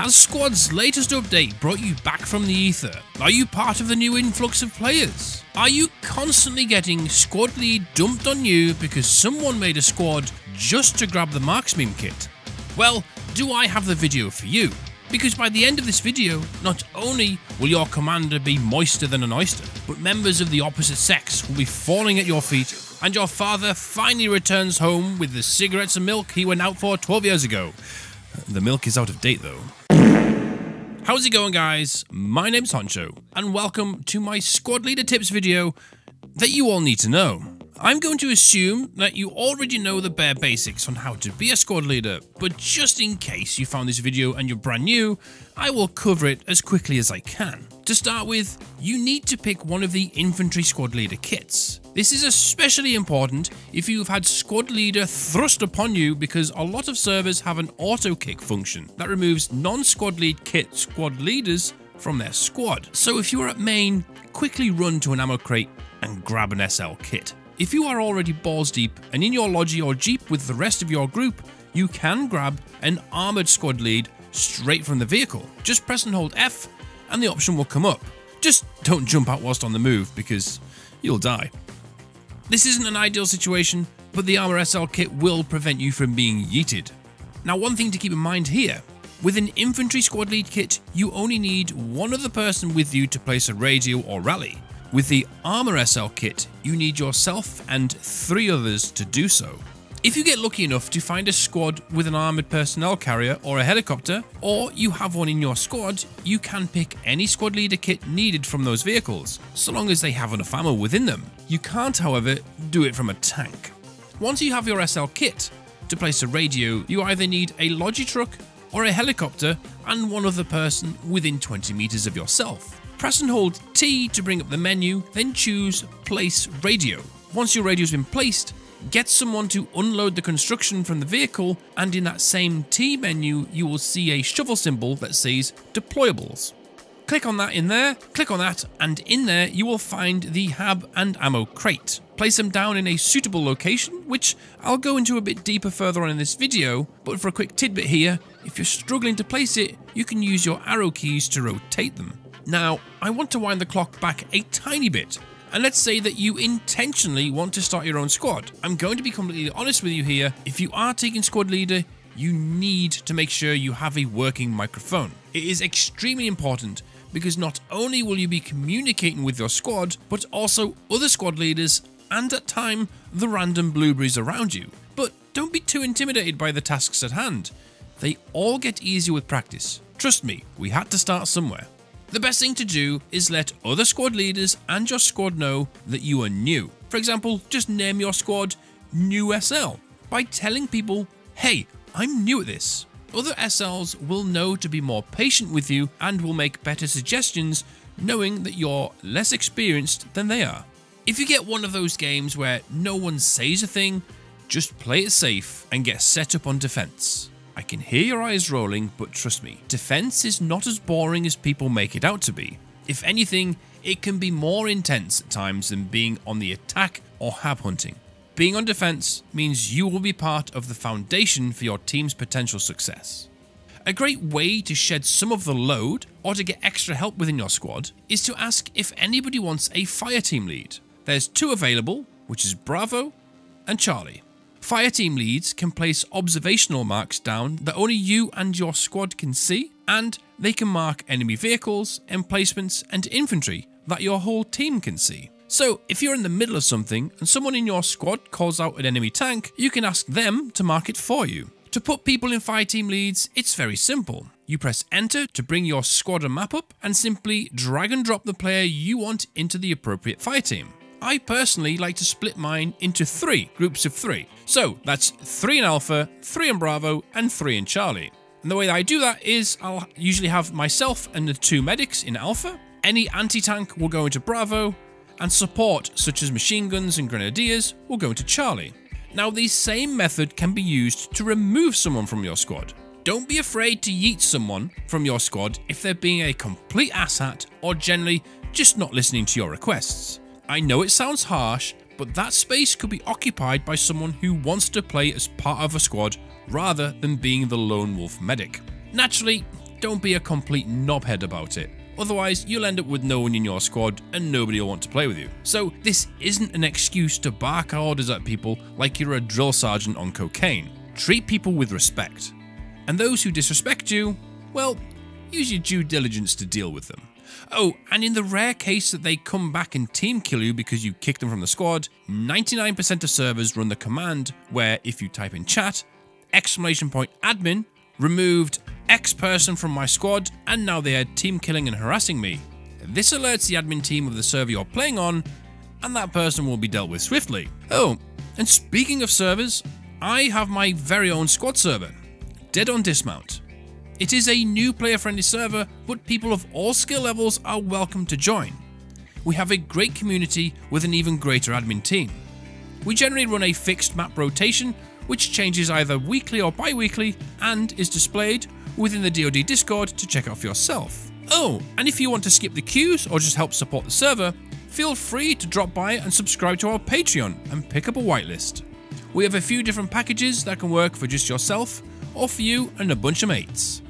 Has Squad's latest update brought you back from the ether? Are you part of the new influx of players? Are you constantly getting squad lead dumped on you because someone made a squad just to grab the marksman kit? Well, do I have the video for you? Because by the end of this video, not only will your commander be moister than an oyster, but members of the opposite sex will be falling at your feet, and your father finally returns home with the cigarettes and milk he went out for 12 years ago. The milk is out of date though. How's it going, guys? My name's Honcho, and welcome to my squad leader tips video that you all need to know. I'm going to assume that you already know the bare basics on how to be a squad leader, but just in case you found this video and you're brand new, I will cover it as quickly as I can. To start with, you need to pick one of the infantry squad leader kits. This is especially important if you've had squad leader thrust upon you, because a lot of servers have an auto kick function that removes non-squad lead kit squad leaders from their squad. So if you are at main, quickly run to an ammo crate and grab an SL kit. If you are already balls deep and in your lodgy or jeep with the rest of your group, you can grab an armoured squad lead straight from the vehicle. Just press and hold F and the option will come up. Just don't jump out whilst on the move because you'll die. This isn't an ideal situation, but the armour SL kit will prevent you from being yeeted. Now, one thing to keep in mind here, with an infantry squad lead kit, you only need one other person with you to place a radio or rally. With the Armour SL kit, you need yourself and 3 others to do so. If you get lucky enough to find a squad with an armoured personnel carrier or a helicopter, or you have one in your squad, you can pick any squad leader kit needed from those vehicles, so long as they have enough ammo within them. You can't, however, do it from a tank. Once you have your SL kit, to place a radio, you either need a lodgy truck or a helicopter and one other person within 20 meters of yourself. Press and hold T to bring up the menu, then choose Place Radio. Once your radio has been placed, get someone to unload the construction from the vehicle, and in that same T menu you will see a shovel symbol that says Deployables. Click on that in there, click on that, and in there you will find the HAB and ammo crate. Place them down in a suitable location, which I'll go into a bit deeper further on in this video, but for a quick tidbit here, if you're struggling to place it, you can use your arrow keys to rotate them. Now, I want to wind the clock back a tiny bit, and let's say that you intentionally want to start your own squad. I'm going to be completely honest with you here. If you are taking squad leader, you need to make sure you have a working microphone. It is extremely important because not only will you be communicating with your squad, but also other squad leaders and at time the random blueberries around you. But don't be too intimidated by the tasks at hand. They all get easier with practice. Trust me, we had to start somewhere. The best thing to do is let other squad leaders and your squad know that you are new. For example, just name your squad New SL by telling people, hey, I'm new at this. Other SLs will know to be more patient with you and will make better suggestions knowing that you're less experienced than they are. If you get one of those games where no one says a thing, just play it safe and get set up on defense. I can hear your eyes rolling, but trust me, defense is not as boring as people make it out to be. If anything, it can be more intense at times than being on the attack or HAB hunting. Being on defense means you will be part of the foundation for your team's potential success. A great way to shed some of the load or to get extra help within your squad is to ask if anybody wants a fire team lead. There's 2 available, which is Bravo and Charlie. Fire team leads can place observational marks down that only you and your squad can see, and they can mark enemy vehicles, emplacements and infantry that your whole team can see. So if you're in the middle of something and someone in your squad calls out an enemy tank, you can ask them to mark it for you. To put people in fire team leads, it's very simple. You press enter to bring your squad and map up and simply drag and drop the player you want into the appropriate fire team. I personally like to split mine into 3 groups of 3. So that's 3 in Alpha, 3 in Bravo, and 3 in Charlie. And the way that I do that is I'll usually have myself and the 2 medics in Alpha. Any anti-tank will go into Bravo, and support such as machine guns and grenadiers will go into Charlie. Now, the same method can be used to remove someone from your squad. Don't be afraid to yeet someone from your squad if they're being a complete asshat or generally just not listening to your requests. I know it sounds harsh, but that space could be occupied by someone who wants to play as part of a squad rather than being the lone wolf medic. Naturally, don't be a complete knobhead about it. Otherwise, you'll end up with no one in your squad and nobody will want to play with you. So this isn't an excuse to bark orders at people like you're a drill sergeant on cocaine. Treat people with respect. And those who disrespect you, well, use your due diligence to deal with them. Oh, and in the rare case that they come back and team kill you because you kicked them from the squad, 99% of servers run the command where if you type in chat, !admin, removed X person from my squad and now they are team killing and harassing me. This alerts the admin team of the server you're playing on and that person will be dealt with swiftly. Oh, and speaking of servers, I have my very own squad server, Dead on Dismount. It is a new player-friendly server, but people of all skill levels are welcome to join. We have a great community with an even greater admin team. We generally run a fixed map rotation, which changes either weekly or bi-weekly and is displayed within the DoD Discord to check out for yourself. Oh, and if you want to skip the queues or just help support the server, feel free to drop by and subscribe to our Patreon and pick up a whitelist. We have a few different packages that can work for just yourself or for you and a bunch of mates.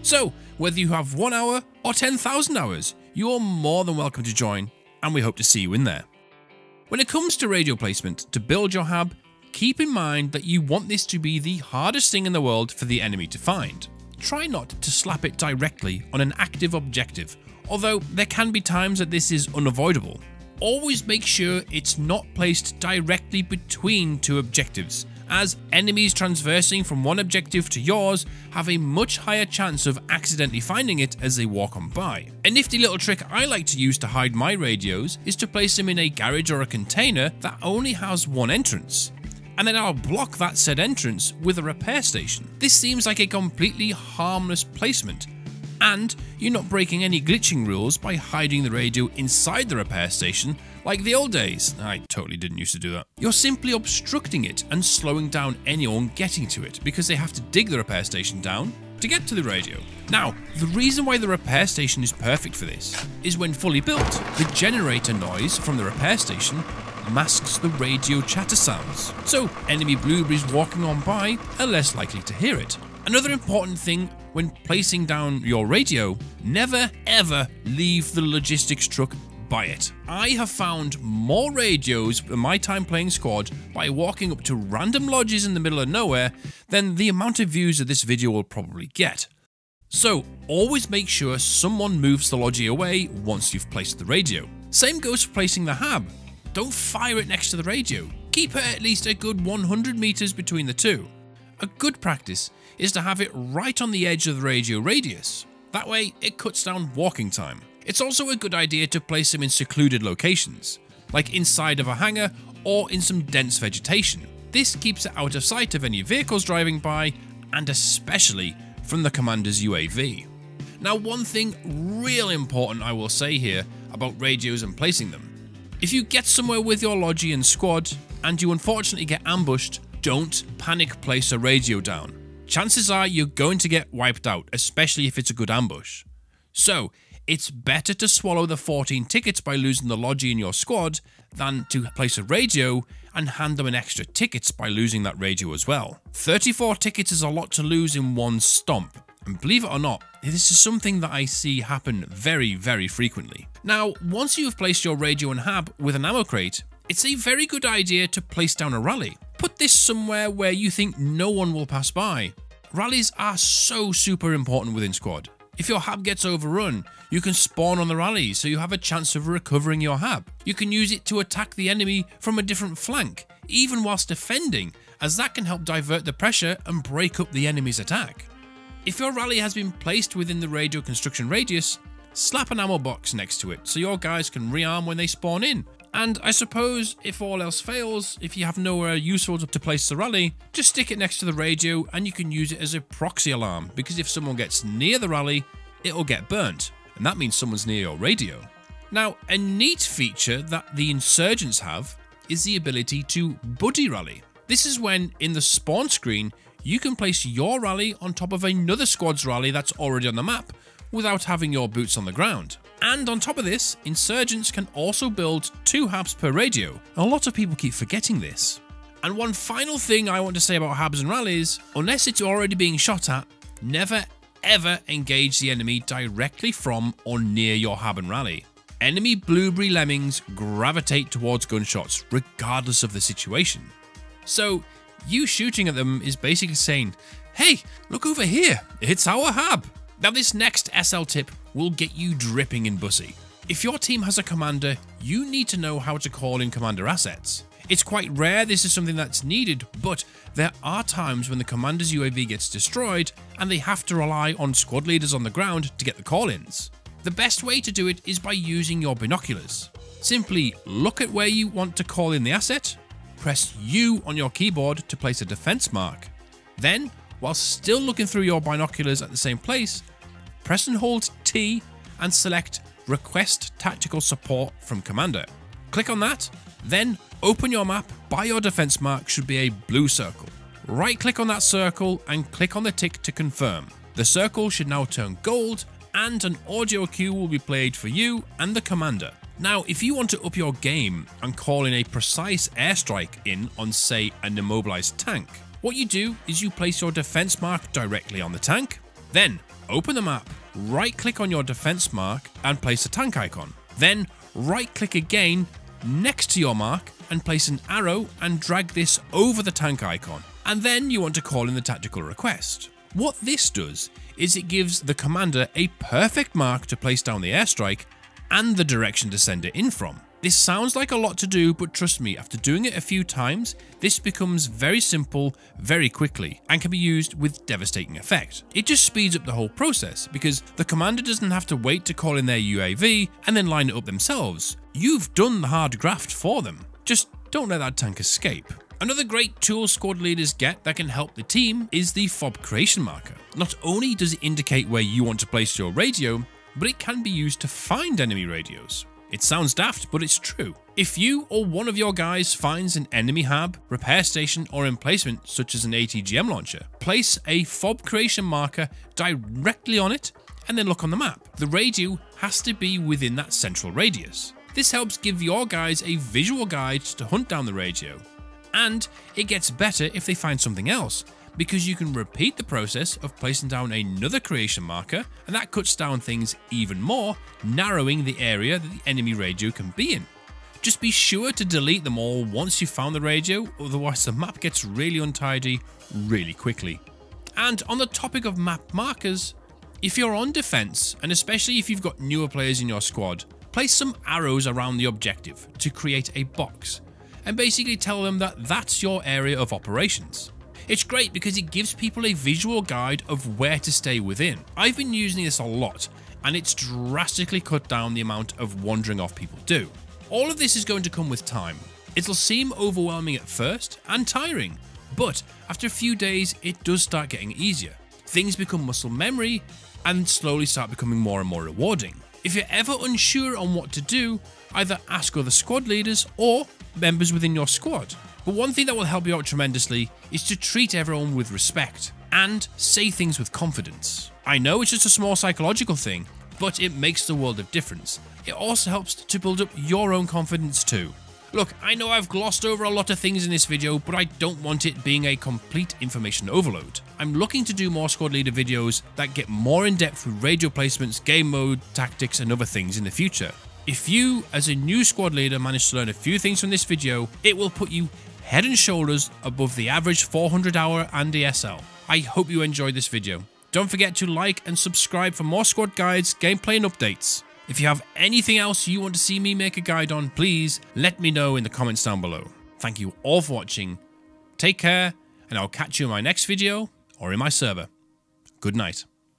So, whether you have 1 hour or 10,000 hours, you are more than welcome to join, and we hope to see you in there. When it comes to radio placement, to build your hab, keep in mind that you want this to be the hardest thing in the world for the enemy to find. Try not to slap it directly on an active objective, although there can be times that this is unavoidable. Always make sure it's not placed directly between two objectives, as enemies transversing from one objective to yours have a much higher chance of accidentally finding it as they walk on by. A nifty little trick I like to use to hide my radios is to place them in a garage or a container that only has one entrance, and then I'll block that said entrance with a repair station. This seems like a completely harmless placement, and you're not breaking any glitching rules by hiding the radio inside the repair station like the old days. I totally didn't used to do that. You're simply obstructing it and slowing down anyone getting to it because they have to dig the repair station down to get to the radio. Now, the reason why the repair station is perfect for this is when fully built, the generator noise from the repair station masks the radio chatter sounds, so enemy blueberries walking on by are less likely to hear it. Another important thing when placing down your radio, never ever leave the logistics truck by it. I have found more radios in my time playing squad by walking up to random lodges in the middle of nowhere than the amount of views of this video will probably get. So always make sure someone moves the lodgy away once you've placed the radio. Same goes for placing the hab. Don't fire it next to the radio. Keep it at least a good 100 meters between the two. A good practice is to have it right on the edge of the radio radius. That way it cuts down walking time. It's also a good idea to place them in secluded locations, like inside of a hangar or in some dense vegetation. This keeps it out of sight of any vehicles driving by, and especially from the commander's UAV. Now, one thing real important I will say here about radios and placing them. If you get somewhere with your logi and squad and you unfortunately get ambushed, don't panic place a radio down. Chances are you're going to get wiped out, especially if it's a good ambush. So, it's better to swallow the 14 tickets by losing the logi in your squad than to place a radio and hand them an extra tickets by losing that radio as well. 34 tickets is a lot to lose in one stomp, and believe it or not, this is something that I see happen very, very frequently. Now, once you have placed your radio and hab with an ammo crate, it's a very good idea to place down a rally. Put this somewhere where you think no one will pass by. Rallies are so super important within squad. If your hab gets overrun, you can spawn on the rally so you have a chance of recovering your hab. You can use it to attack the enemy from a different flank, even whilst defending, as that can help divert the pressure and break up the enemy's attack. If your rally has been placed within the radio construction radius, slap an ammo box next to it so your guys can rearm when they spawn in. And I suppose if all else fails, if you have nowhere useful to place the rally, just stick it next to the radio and you can use it as a proxy alarm, because if someone gets near the rally, it'll get burnt, and that means someone's near your radio. Now, a neat feature that the insurgents have is the ability to buddy rally. This is when, in the spawn screen, you can place your rally on top of another squad's rally that's already on the map without having your boots on the ground. And on top of this, insurgents can also build 2 habs per radio. A lot of people keep forgetting this. And one final thing I want to say about habs and rallies, unless it's already being shot at, never ever engage the enemy directly from or near your hab and rally. Enemy blueberry lemmings gravitate towards gunshots regardless of the situation. So you shooting at them is basically saying, hey, look over here, it's our hab. Now this next SL tip will get you dripping in bussy. If your team has a commander, you need to know how to call in commander assets. It's quite rare this is something that's needed, but there are times when the commander's UAV gets destroyed and they have to rely on squad leaders on the ground to get the call-ins. The best way to do it is by using your binoculars. Simply look at where you want to call in the asset, press U on your keyboard to place a defense mark. Then, while still looking through your binoculars at the same place, press and hold T and select Request Tactical Support from Commander. Click on that, then open your map. By your defense mark should be a blue circle. Right click on that circle and click on the tick to confirm. The circle should now turn gold and an audio cue will be played for you and the commander. Now, if you want to up your game and call in a precise airstrike in on, say, an immobilized tank, what you do is you place your defense mark directly on the tank, then open the map, right click on your defense mark and place a tank icon. Then right click again next to your mark and place an arrow and drag this over the tank icon. And then you want to call in the tactical request. What this does is it gives the commander a perfect mark to place down the airstrike and the direction to send it in from. This sounds like a lot to do, but trust me, after doing it a few times, this becomes very simple very quickly and can be used with devastating effect. It just speeds up the whole process because the commander doesn't have to wait to call in their UAV and then line it up themselves. You've done the hard graft for them. Just don't let that tank escape. Another great tool squad leaders get that can help the team is the fob creation marker. Not only does it indicate where you want to place your radio, but it can be used to find enemy radios. It sounds daft, but it's true. If you or one of your guys finds an enemy hab, repair station, or emplacement such as an ATGM launcher, place a fob creation marker directly on it and then look on the map. The radio has to be within that central radius. This helps give your guys a visual guide to hunt down the radio. And it gets better if they find something else, because you can repeat the process of placing down another creation marker, and that cuts down things even more, narrowing the area that the enemy radio can be in. Just be sure to delete them all once you've found the radio, otherwise the map gets really untidy really quickly. And on the topic of map markers, if you're on defense, and especially if you've got newer players in your squad, place some arrows around the objective to create a box, and basically tell them that that's your area of operations. It's great because it gives people a visual guide of where to stay within. I've been using this a lot, and it's drastically cut down the amount of wandering off people do. All of this is going to come with time. It'll seem overwhelming at first and tiring, but after a few days it does start getting easier. Things become muscle memory and slowly start becoming more and more rewarding. If you're ever unsure on what to do, either ask other squad leaders or members within your squad. But one thing that will help you out tremendously is to treat everyone with respect and say things with confidence. I know it's just a small psychological thing, but it makes the world of difference. It also helps to build up your own confidence too. Look, I know I've glossed over a lot of things in this video, but I don't want it being a complete information overload. I'm looking to do more squad leader videos that get more in depth with radio placements, game mode, tactics and other things in the future. If you, as a new squad leader, manage to learn a few things from this video, it will put you head and shoulders above the average 400-hour Andy SL. I hope you enjoyed this video. Don't forget to like and subscribe for more squad guides, gameplay and updates. If you have anything else you want to see me make a guide on, please let me know in the comments down below. Thank you all for watching. Take care, and I'll catch you in my next video or in my server. Good night.